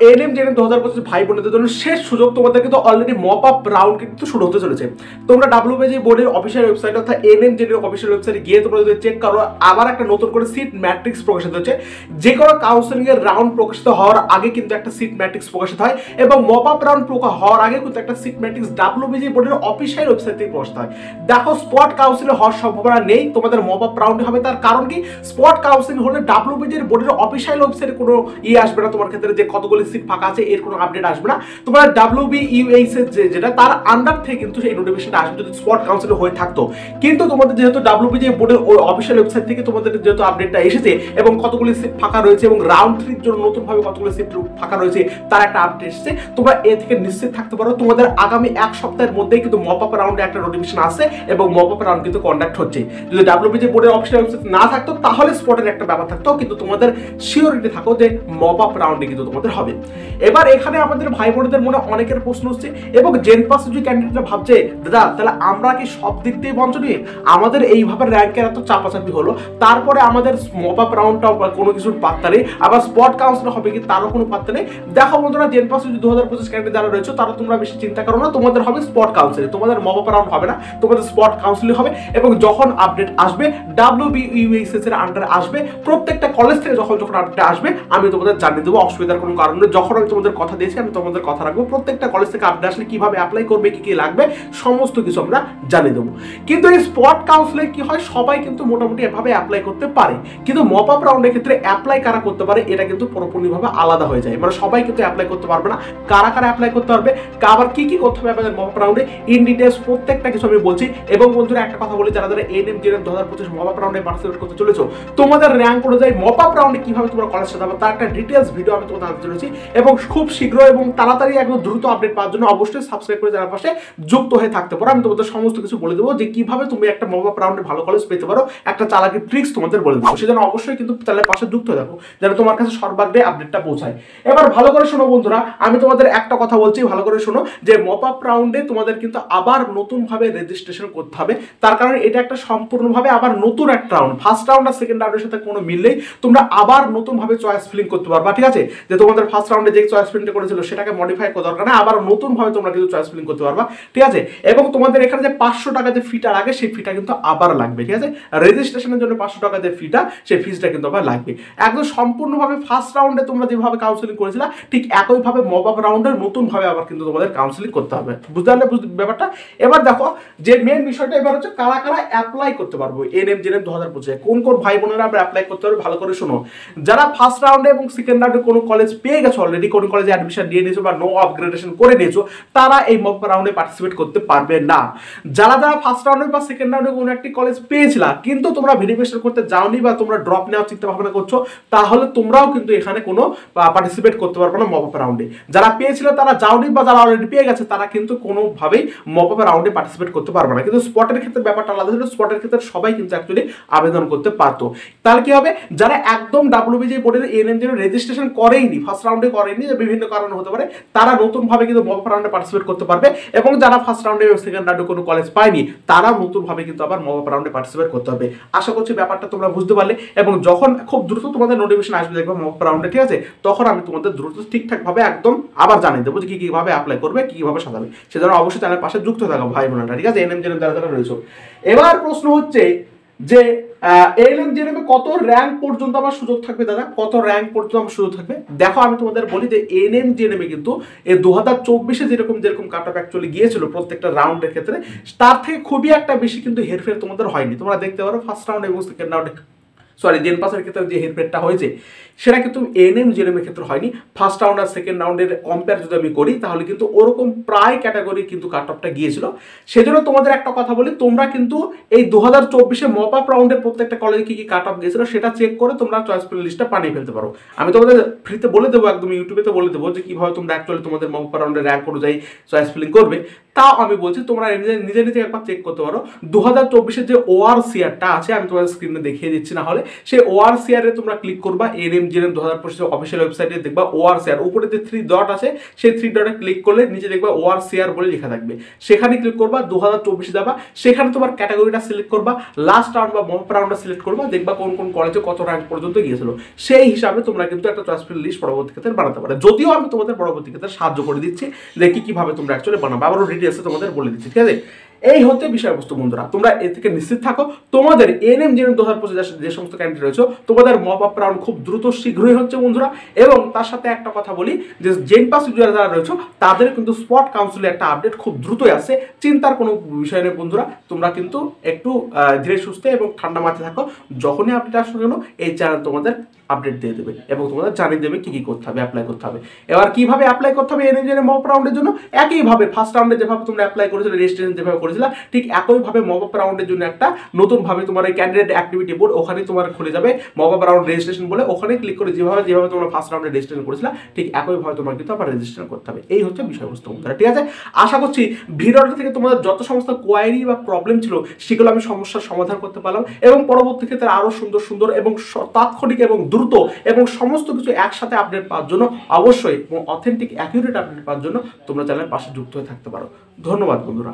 ANM GNM 2025 ভাই বোনদের জন্য শেষ সুযোগ। তোমাদের কিন্তু অলরেডি মপ আপ রাউন্ড কিন্তু শুরু হতে চলেছে। তোমরা ডাব্লিউবিজি বোর্ডের অফিসিয়াল ওয়েবসাইট অর্থাৎ এএনএম জেএনএম অফিসিয়াল ওয়েবসাইটে গিয়ে তোমরা যদি চেক করো, আবার একটা নতুন করে সিট ম্যাট্রিক্স প্রকাশিত হচ্ছে। যে কোনো কাউন্সেলিং এর রাউন্ড প্রকাশিত হওয়ার আগে কিন্তু একটা সিট ম্যাট্রিক্স প্রকাশিত হয় এবং মপ আপ রাউন্ড হওয়ার আগে কিন্তু একটা সিট ম্যাট্রিক্স ডাব্লিউবিজি বোর্ডের অফিসিয়াল ওয়েবসাইট থেকে প্রকাশিত হয়। দেখো স্পট কাউন্সিল হওয়ার সম্ভাবনা নেই, তোমাদের মপ আপ রাউন্ড হবে। তার কারণ কি, স্পট কাউন্সিল হলে ডাব্লিউবিজি বোর্ডের অফিসিয়াল ওয়েবসাইটে কোনো আসবে না তোমার ক্ষেত্রে যে কতগুলি সিট ফাঁকা আছে এর কোনো আপডেট আসবে না। তোমার WBUH যেটা তার আন্ডার থেকে কিন্তু সেই নোটিফিকেশনটা আসবে যদি স্পট কাউন্সিল হয়ে থাকতো। কিন্তু তোমাদের যেহেতু WBG বোর্ডের অফিসিয়াল ওয়েবসাইট থেকে তোমাদের যেহেতু আপডেটটা এসেছে এবং কতগুলি সিট ফাঁকা রয়েছে এবং রাউন্ড 3 এর জন্য নতুনভাবে কতগুলি সিট ফাঁকা রয়েছে তার একটা আপডেট এসেছে, তোমরা এ থেকে নিশ্চিত থাকতে পারো তোমাদের আগামী এক সপ্তাহের মধ্যেই কিন্তু মপ আপ রাউন্ডে একটা নোটিফিকেশন আসছে এবং মপ আপ রাউন্ড কিন্তু কন্ডাক্ট হচ্ছে। যদি WBG বোর্ডের অফিসিয়াল ওয়েবসাইট না থাকতো তাহলে স্পটের একটা ব্যাপার থাকতো, কিন্তু তোমাদের সিওরিটি থাকো যে মপ আপ রাউন্ডে কিন্তু তোমাদের হবে। এবার এখানে আমাদের ভাই বোনদের মনে অনেকের প্রশ্ন হচ্ছে এবং জেন পাস যদি ক্যান্ডিডেটরা ভাবছে দাদা তাহলে আমরা কি সব দিক দিয়ে বঞ্চনীয়, আমাদের এইভাবে র্যাঙ্কের এত চাপাচাপি হলো, তারপরে আমাদের মপ আপ রাউন্ডটাও কোনো কিছুর পাত্তা নেই, আবার স্পট কাউন্সিল হবে কি তারও কোনো পাত্তা নেই। দেখো বন্ধুরা, জেন পাস যদি 2025 ক্যান্ডিডেট যারা রয়েছে তারা তোমরা বেশি চিন্তা করো না, তোমাদের হবে স্পট কাউন্সিল, তোমাদের মপ আপ রাউন্ড হবে না, তোমাদের স্পট কাউন্সিল হবে। এবং যখন আপডেট আসবে WBUHS এর আন্ডারে আসবে, প্রত্যেকটা কলেজ থেকে যখন আপডেট আসবে আমি তোমাদের জানিয়ে দেবো, অসুবিধার কোনো কারণ নেই। যখন আমি তোমাদের কথা দিয়েছি আমি তোমাদের কথা রাখবো, প্রত্যেকটা কলেজ থেকে আপডেট আসলে কিভাবে অ্যাপ্লাই করবে, কি কি লাগবে সমস্ত কিছু আমরা জানিয়ে দেবো। কিন্তু এই স্পট কাউন্সিলে কি হয়, সবাই কিন্তু মোটামুটি এভাবে অ্যাপ্লাই করতে পারে, কিন্তু মপ আপ রাউন্ডের ক্ষেত্রে অ্যাপ্লাই কারা করতে পারে এটা কিন্তু পুরোপুরিভাবে আলাদা হয়ে যায়। মানে সবাই কিন্তু অ্যাপ্লাই করতে পারবে না, কারা কারা অ্যাপ্লাই করতে পারবে, আবার কি কি করতে হবে আমাদের মপ আপ রাউন্ডে ইন ডিটেইলস প্রত্যেকটা কিছু আমি বলছি। এবং বন্ধুরা একটা কথা বলি, যারা যারা এএনএম জেএনএম 2025 মপ আপ রাউন্ডে পার্টিসিপেট করতে চলেছো, তোমাদের র্যাঙ্ক অনুযায়ী মপ আপ রাউন্ডে কিভাবে তোমরা কলেজ সাজাবে তার একটা ডিটেইলস ভিডিও আমি তোমাদের আনতে চলেছি এবং খুব শীঘ্র এবং তাড়াতাড়ি একদম দ্রুত আপডেট পাওয়ার জন্য অবশ্যই সাবস্ক্রাইব করে যারা পাশে যুক্ত হয়ে থাকতে পারো। আমি তোমাদের সমস্ত কিছু বলে দেবো যে কিভাবে তুমি একটা মপ আপ রাউন্ডে ভালো কলেজ পেতে পারো, একটা চালাকি ট্রিক্স তোমাদের বলে দেবো, সেজন্য অবশ্যই কিন্তু তাহলে পাশে যুক্ত হয়ে থাকো যেন তোমার কাছে সর্বাগ্রে আপডেটটা পৌঁছায়। এবার ভালো করে শোনো বন্ধুরা, আমি তোমাদের একটা কথা বলছি, ভালো করে শোনো যে মপ আপ রাউন্ডে তোমাদের কিন্তু আবার নতুন ভাবে রেজিস্ট্রেশন করতে হবে। তার কারণ এটা একটা সম্পূর্ণভাবে আবার নতুন একটা রাউন্ড, ফার্স্ট রাউন্ড আর সেকেন্ড রাউন্ডের সাথে কোনো মিল নেই। তোমরা আবার নতুন ভাবে চয়েস ফিলিং করতে পারবা, ঠিক আছে? যে তোমাদের ফার্স্ট রাউন্ডে যে চয়েস ফিলিংটা করেছিল সেটাকে মডিফাই করা দরকার না, আবার নতুন ভাবে তোমরা কিন্তু চয়েস ফিলিং করতে পারবা, ঠিক আছে? এবং তোমাদের এখানে যে 500 টাকা যে ফিটা লাগে সেই ফিটা কিন্তু আবার লাগবে, ঠিক আছে? রেজিস্ট্রেশনের জন্য 500 টাকা যে ফিটা সেই ফিসটা কিন্তু আবার লাগবে। একদম সম্পূর্ণভাবে ফার্স্ট রাউন্ডে তোমরা যেভাবে কাউন্সিলিং করেছিলা ঠিক একইভাবে মপ আপ রাউন্ডে নতুন ভাবে আবার কিন্তু তোমাদের কাউন্সিলিং করতে হবে, বুঝতে পারলে ব্যাপারটা? এবার দেখো যে মেন বিষয়টা এবার হচ্ছে কারা কারা অ্যাপ্লাই করতে পারবো এএনএম জেএনএম 2025 কোন কোন ভাই বোনেরা আমরা অ্যাপ্লাই করতে পারবো, ভালো করে শোনো। যারা ফার্স্ট রাউন্ডে এবং সেকেন্ড রাউন্ডে কোনো কলেজ পেয়ে গেছো, অলরেডি কোনো কলেজে অ্যাডমিশন নিয়ে নিয়েছো বা নো আপগ্রেডেশন করে নিয়েছো, তারা এই মপ রাউন্ডে পার্টিসিপেট করতে পারবে না। যারা যারা ফার্স্ট রাউন্ডে বা সেকেন্ড রাউন্ডে কোনো একটি কলেজ পেয়েছিলা কিন্তু তোমরা ভেরিফিকেশন করতে যাওনি বা তোমরা ড্রপ নেওয়ার চিন্তা ভাবনা করছো, তাহলে তোমরাও কিন্তু এখানে কোনো পার্টিসিপেট করতে পারবে না মপ আপ রাউন্ডে। যারা পেয়েছিল তারা যাওনি বা যারা অলরেডি পেয়ে গেছে তারা কিন্তু কোনোভাবেই মপ আপ রাউন্ডে পার্টিসিপেট করতে পারবে না। কিন্তু স্পটের ক্ষেত্রে ব্যাপারটা আলাদা ছিল, স্পটের ক্ষেত্রে সবাই কিন্তু অ্যাকচুয়ালি আবেদন করতে পারতো। তাহলে কি হবে, যারা একদম WBG বোর্ডের এএনএম জেএনএম রেজিস্ট্রেশন করেইনি, ফার্স্ট রাউন্ডে করেনি, বিভিন্ন কারণে হতে পারে, তারা নতুনভাবে কিন্তু মপ আপ রাউন্ডে পার্টিসিপেট করতে পারবে। এবং যারা ফার্স্ট রাউন্ডে এবং সেকেন্ড রাউন্ডে কোনো কলেজ পায়নি তারা নতুনভাবে কিন্তু আবার মপ আপ রাউন্ডে পার্টিসিপেট করতে হবে। আশা করছি ব্যাপারটা তোমরা বুঝতে পারলে এবং যখন খুব দ্রুত তোমাদের নোটিফিকেশন আসবে দেখবে মপ আপ রাউন্ডে, ঠিক আছে? তখন আমি তোমাদের দ্রুত ঠিকঠাকভাবে একদম আবার জানিয়ে দেবো যে কিভাবে অ্যাপ্লাই করবে, কিভাবে সাজাবে, সেজন্য অবশ্যই চ্যানেলের পাশে যুক্ত থাকো ভাই বোনেরা, ঠিক আছে? এএনএম জেএনএম যারা যারা রয়েছে। এবার প্রশ্ন হচ্ছে যে এএনএম জেএনএম কত র্যাঙ্ক পর্যন্ত আমার সুযোগ থাকবে দাদা, কত র্যাঙ্ক পর্যন্ত আমার সুযোগ থাকবে? দেখো আমি তোমাদের বলি যে এএনএম জেএনএম কিন্তু এই 2024 যেরকম কাট অফ অ্যাকচুয়ালি গিয়েছিল প্রত্যেকটা রাউন্ডের ক্ষেত্রে, তার থেকে খুবই একটা বেশি কিন্তু হেরফের তোমাদের হয়নি। তোমরা দেখতে পারো ফার্স্ট রাউন্ড এবং সেকেন্ড রাউন্ডে জেন পাসের ক্ষেত্রে যে হেরফেরটা হয়েছে সেটা কিন্তু এএনএম জেএনএম এর ক্ষেত্রে হয়নি। ফার্স্ট রাউন্ড আর সেকেন্ড রাউন্ডের কম্পেয়ার যদি আমি করি তাহলে কিন্তু ওরকম প্রায় ক্যাটাগরি কিন্তু কাট অফটা গিয়েছিল। সেজন্য তোমাদের একটা কথা বলি, তোমরা কিন্তু এই 2024 মপ আপ রাউন্ডের প্রত্যেকটা কলেজে কি কি কাট অফ গিয়েছিল সেটা চেক করে তোমরা চয়েস লিস্টটা বানিয়ে ফেলতে পারো। আমি তোমাদের ফ্রিতে বলে দেবো, একদম ইউটিউবে বলে দেবো যে কিভাবে তোমরা অ্যাকচুয়ালি তোমাদের মপ আপ রাউন্ডের র্যাঙ্ক অনুযায়ী চয়েস ফিলিং করবে। তাও আমি বলছি তোমরা নিজে নিজে একবার চেক করতে পারো। 2024-এর যে ORCR-টা আছে আমি তোমাদের স্ক্রিনে দেখিয়ে দিচ্ছি, না হলে সেই ORCR-এ তোমরা ক্লিক করবা। NMJNM 2025 অফিসিয়াল ওয়েবসাইটে দেখবা ORCR উপরে যে 3 ডট আছে সেই 3 ডটে ক্লিক করলে নিচে দেখবা ORCR বলে লেখা থাকবে, সেখানে ক্লিক করবা। 2024 যাবা, সেখানে তোমার ক্যাটাগরিটা সিলেক্ট করবা, লাস্ট রাউন্ড বা মপ রাউন্ডটা সিলেক্ট করবা, দেখবা কোন কোন কলেজে কত র্যাঙ্ক পর্যন্ত গিয়েছিল। সেই হিসাবে তোমরা কিন্তু একটা চয়েস ফিল্ড লিস্ট পরবর্তী ক্ষেত্রে বানাতে পারো। যদিও আমি তোমাদের পরবর্তী ক্ষেত্রে সাহায্য করে দিচ্ছি যে কিভাবে তোমরা অ্যাকচুয়ালি বানাবে, আবারও ডিটেলসে তোমাদের বলে দিচ্ছি, ঠিক আছে। এই হচ্ছে বিষয়বস্তু বন্ধুরা, তোমরা এ থেকে নিশ্চিত থাকো তোমাদের NMJNM 2025 যে সমস্ত ক্যান্ডিডেট রয়েছে তোমাদের মপ আপ রাউন্ড খুব দ্রুত শীঘ্রই হচ্ছে বন্ধুরা। এবং তার সাথে একটা কথা বলি যে জেন পাস ইউজার যারা রয়েছে তাদের কিন্তু স্পট কাউন্সিলে একটা আপডেট খুব দ্রুতই আসছে, চিন্তার কোনো বিষয় নেই বন্ধুরা। তোমরা কিন্তু একটু ধীরে সুস্থে এবং ঠান্ডা মাথায় থাকো, যখনই আপডেট আসবে কেন এই চ্যানেল তোমাদের আপডেট দিয়ে দেবে এবং তোমাদের জানিয়ে দেবে কি কি করতে হবে, অ্যাপ্লাই করতে হবে। এবার কিভাবে অ্যাপ্লাই করতে হবে NMJNM মপ রাউন্ডের জন্য, একইভাবে ফার্স্ট রাউন্ডে যেভাবে তোমরা অ্যাপ্লাই করেছিলে, রেজিস্ট্রেশন যেভাবে করেছিলে, ঠিক একইভাবে মপ আপ রাউন্ডের জন্য একটা নতুনভাবে তোমার এই ক্যান্ডিডেট অ্যাক্টিভিটি বোর্ড ওখানে তোমার খুলে যাবে, মপ আপ রাউন্ড রেজিস্ট্রেশন বলে ওখানে ক্লিক করে যেভাবে তোমরা ফার্স্ট রাউন্ডে রেজিস্ট্রেশন করেছিলে ঠিক একইভাবে তোমার কিন্তু আবার রেজিস্ট্রেশন করতে হবে। এই হচ্ছে বিষয়বস্তু বন্ধুরা, ঠিক আছে। আশা করছি ভিডিওটা থেকে তোমাদের যত সমস্ত কোয়ারি বা প্রবলেম ছিল সেগুলো আমি সমস্যার সমাধান করতে পারলাম এবং পরবর্তী ক্ষেত্রে আরো সুন্দর সুন্দর এবং তাৎক্ষণিক এবং দ্রুত এবং সমস্ত কিছু একসাথে আপডেট পাওয়ার জন্য অবশ্যই এবং অথেন্টিক অ্যাকিউরেট আপডেট পাওয়ার জন্য তোমরা চ্যানেলের পাশে যুক্ত হয়ে থাকতে পারো। ধন্যবাদ বন্ধুরা।